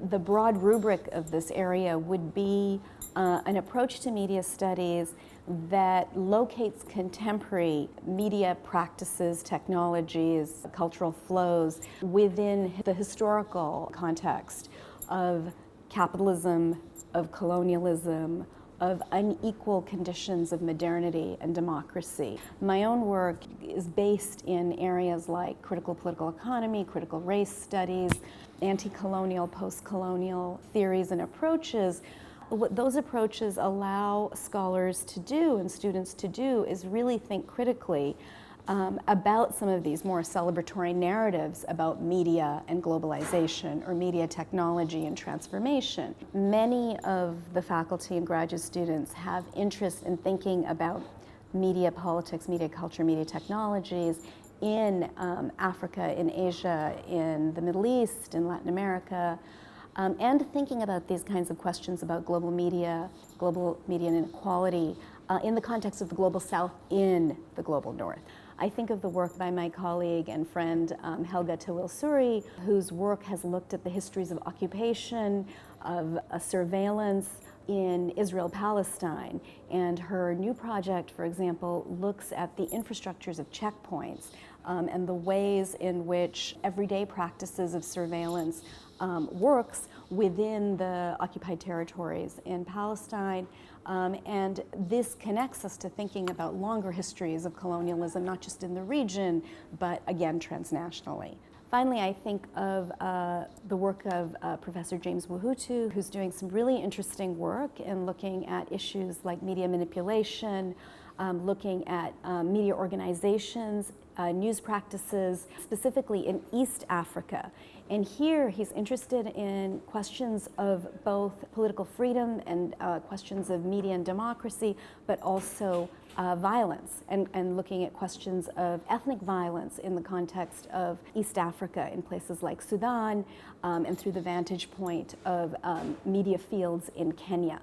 the broad rubric of this area would be an approach to media studies that locates contemporary media practices, technologies, cultural flows within the historical context of capitalism, of colonialism, of unequal conditions of modernity and democracy. My own work is based in areas like critical political economy, critical race studies, anti-colonial, post-colonial theories and approaches. What those approaches allow scholars to do and students to do is really think critically about some of these more celebratory narratives about media and globalization or media technology and transformation. Many of the faculty and graduate students have interest in thinking about media politics, media culture, media technologies in Africa, in Asia, in the Middle East, in Latin America, and thinking about these kinds of questions about global media inequality in the context of the global South in the global North. I think of the work by my colleague and friend Helga Tawil-Suri, whose work has looked at the histories of occupation, of surveillance in Israel-Palestine. And her new project, for example, looks at the infrastructures of checkpoints and the ways in which everyday practices of surveillance works within the occupied territories in Palestine. And this connects us to thinking about longer histories of colonialism, not just in the region, but again, transnationally. Finally, I think of the work of Professor James Wuhutu, who's doing some really interesting work in looking at issues like media manipulation, looking at media organizations, news practices, specifically in East Africa. And here he's interested in questions of both political freedom and questions of media and democracy, but also violence, and looking at questions of ethnic violence in the context of East Africa in places like Sudan, and through the vantage point of media fields in Kenya.